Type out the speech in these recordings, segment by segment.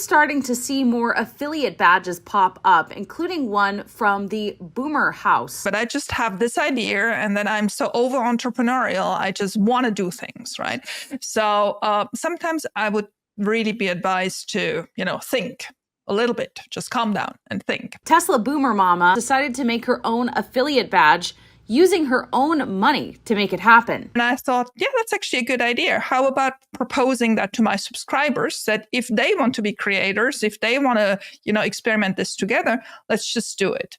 starting to see more affiliate badges pop up, including one from the Boomer House. But I just have this idea, and then I'm so over entrepreneurial, I just want to do things, right? So sometimes I would really be advised to, think a little bit, just calm down and think. Tesla Boomer Mama decided to make her own affiliate badge using her own money to make it happen. And I thought, yeah, that's actually a good idea. How about proposing that to my subscribers, that if they want to be creators, if they want to, experiment this together, let's just do it.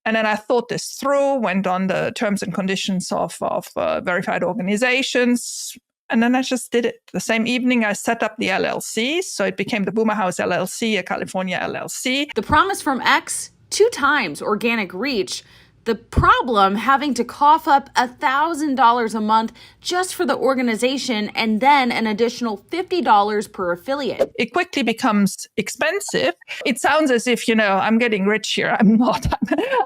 And then I thought this through, went on the terms and conditions of verified organizations. And then I just did it. The same evening, I set up the LLC. So it became the Boomer House LLC, a California LLC. The promise from X, 2 times organic reach. The problem, having to cough up $1,000 a month just for the organization and then an additional $50 per affiliate. It quickly becomes expensive. It sounds as if, I'm getting rich here. I'm not.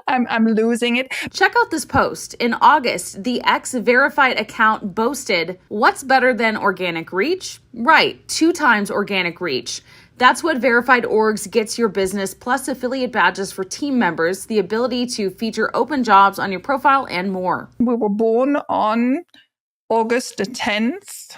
I'm losing it. Check out this post. In August, the X verified account boasted, "What's better than organic reach? Right, 2 times organic reach. That's what Verified Orgs gets your business, plus affiliate badges for team members, the ability to feature open jobs on your profile, and more." We were born on August the 10th.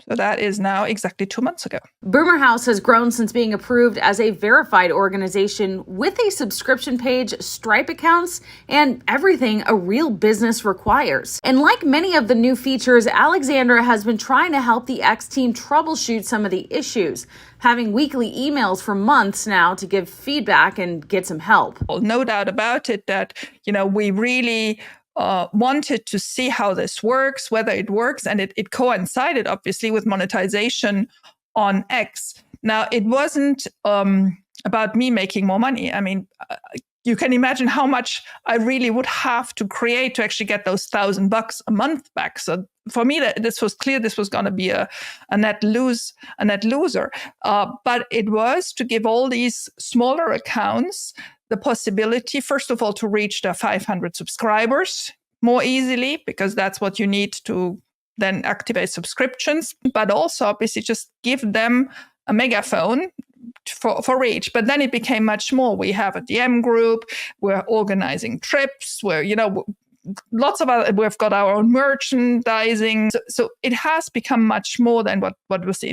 So that is now exactly 2 months ago. Boomer House has grown since being approved as a verified organization with a subscription page, Stripe accounts, and everything a real business requires. And like many of the new features, Alexandra has been trying to help the X team troubleshoot some of the issues, having weekly emails for months now to give feedback and get some help. Well, no doubt about it that, we really wanted to see how this works, whether it works. And it coincided, obviously, with monetization on X. Now, it wasn't about me making more money. I mean, you can imagine how much I really would have to create to actually get those $1,000 a month back. So for me, this was clear this was going to be a net loser. But it was to give all these smaller accounts the possibility, first of all, to reach the 500 subscribers more easily, because that's what you need to then activate subscriptions, but also obviously just give them a megaphone for reach. But then it became much more. We have a DM group, we're organizing trips, lots of other, we've got our own merchandising. So it has become much more than what was the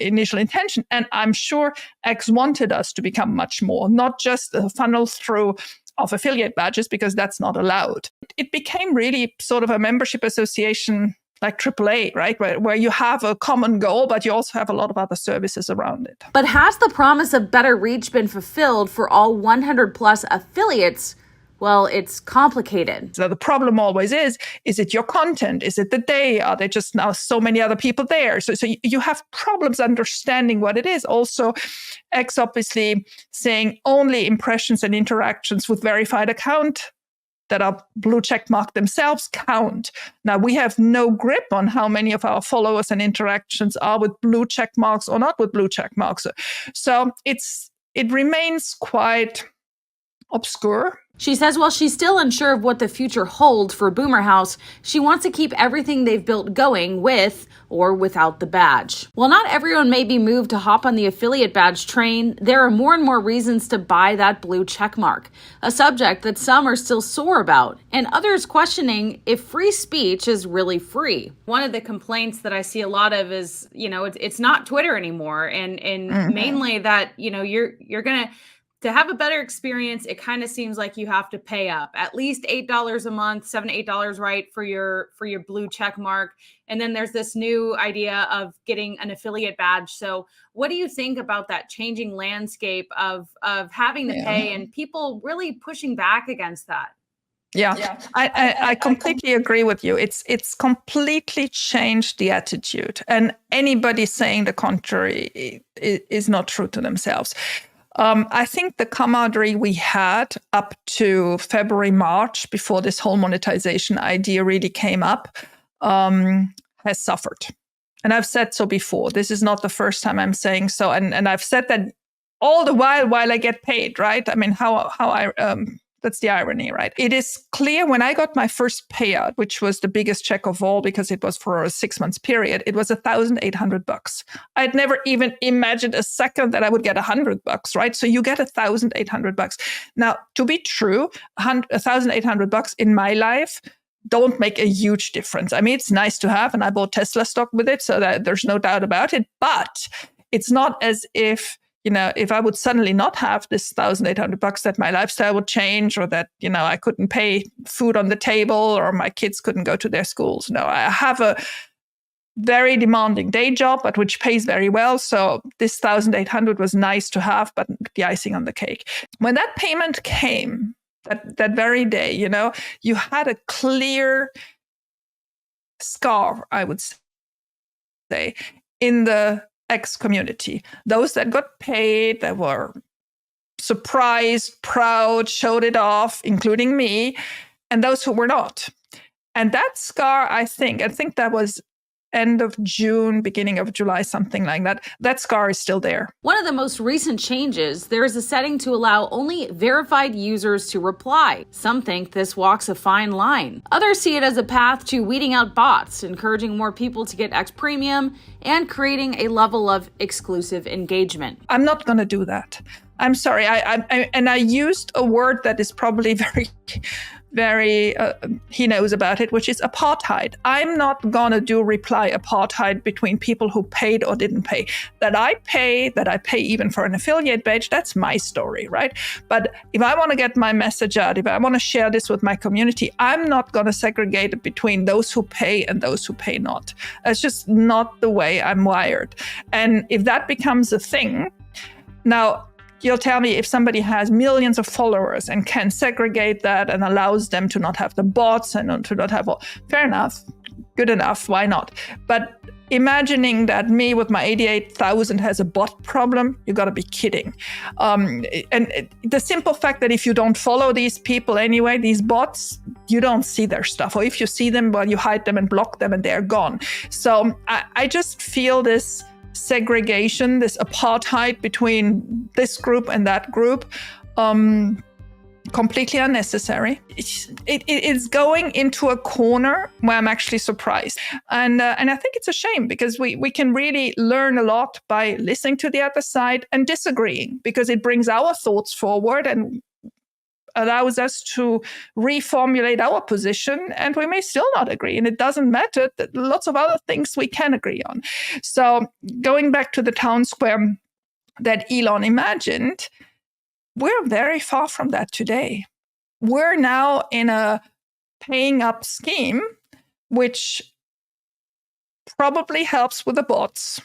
initial intention. And I'm sure X wanted us to become much more, not just a funnel through of affiliate badges, because that's not allowed. It became really sort of a membership association like AAA, right? Where you have a common goal, but you also have a lot of other services around it. But has the promise of better reach been fulfilled for all 100 plus affiliates? Well, it's complicated. So the problem always is it your content? Is it the day? Are there just now so many other people there? So you have problems understanding what it is. Also, X obviously saying only impressions and interactions with verified account that are blue check mark themselves count. Now, we have no grip on how many of our followers and interactions are with blue check marks or not with blue check marks. So it remains quite obscure. She says while she's still unsure of what the future holds for Boomer House, she wants to keep everything they've built going with or without the badge. While not everyone may be moved to hop on the affiliate badge train, there are more and more reasons to buy that blue checkmark, a subject that some are still sore about, and others questioning if free speech is really free. One of the complaints that I see a lot of is, it's not Twitter anymore, and mainly that, you're going to have a better experience, it kind of seems like you have to pay up at least $8 a month, $7 to $8, right, for your blue check mark. And then there's this new idea of getting an affiliate badge. So what do you think about that changing landscape of having to pay and people really pushing back against that? Yeah. I completely agree with you. It's completely changed the attitude, and anybody saying the contrary is not true to themselves. I think the camaraderie we had up to February, March, before this whole monetization idea really came up, has suffered. And I've said so before. This is not the first time I'm saying so. And I've said that all the while I get paid, right? I mean, how I That's the irony, right? It is clear when I got my first payout, which was the biggest check of all because it was for a 6 months period, it was $1,800. I'd never even imagined a second that I would get $100, right? So you get $1,800. Now, to be true, $1,800 in my life don't make a huge difference. I mean, it's nice to have, and I bought Tesla stock with it, so that there's no doubt about it. But it's not as if, if I would suddenly not have this $1,800, that my lifestyle would change, or that, I couldn't pay food on the table, or my kids couldn't go to their schools. No, I have a very demanding day job, but which pays very well. So this $1,800 was nice to have, but the icing on the cake. When that payment came, that very day, you had a clear scar, I would say, in the X community. Those that got paid, that were surprised, proud, showed it off, including me, and those who were not. And that scar, I think that was end of June, beginning of July, something like that. That scar is still there. One of the most recent changes, there is a setting to allow only verified users to reply. Some think this walks a fine line. Others see it as a path to weeding out bots, encouraging more people to get X Premium, and creating a level of exclusive engagement. I'm not going to do that. I'm sorry. I used a word that is probably very, he knows about it, which is apartheid. I'm not going to do reply apartheid between people who paid or didn't pay. That I pay even for an affiliate page, that's my story, right? But if I want to get my message out, if I want to share this with my community, I'm not going to segregate it between those who pay and those who pay not. That's just not the way I'm wired. And if that becomes a thing, now, you'll tell me if somebody has millions of followers and can segregate that and allows them to not have the bots and to not have all, fair enough, good enough, why not? But imagining that me with my 88,000 has a bot problem, you got to be kidding. And the simple fact that if you don't follow these people anyway, these bots, you don't see their stuff. Or if you see them, well, you hide them and block them and they're gone. So I just feel this segregation, this apartheid between this group and that group, completely unnecessary. It's going into a corner where I'm actually surprised. And I think it's a shame because we can really learn a lot by listening to the other side and disagreeing, because it brings our thoughts forward and allows us to reformulate our position, and we may still not agree. And it doesn't matter, that lots of other things we can agree on. So going back to the town square that Elon imagined, we're very far from that today. We're now in a paying up scheme, which probably helps with the bots.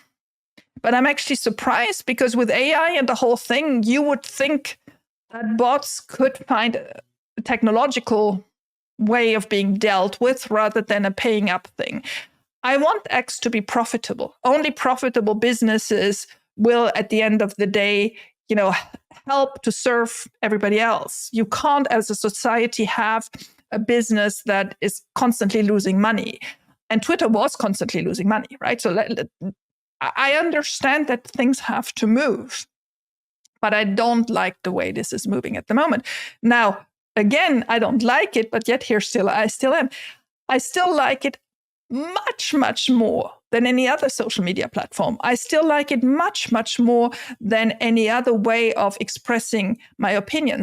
But I'm actually surprised, because with AI and the whole thing, you would think that bots could find a technological way of being dealt with rather than a paying up thing. I want X to be profitable. Only profitable businesses will, at the end of the day, help to serve everybody else. You can't, as a society, have a business that is constantly losing money. And Twitter was constantly losing money, right? So I understand that things have to move. But I don't like the way this is moving at the moment. Now, again, I don't like it, but yet I still am. I still like it much, much more than any other social media platform. I still like it much, much more than any other way of expressing my opinion.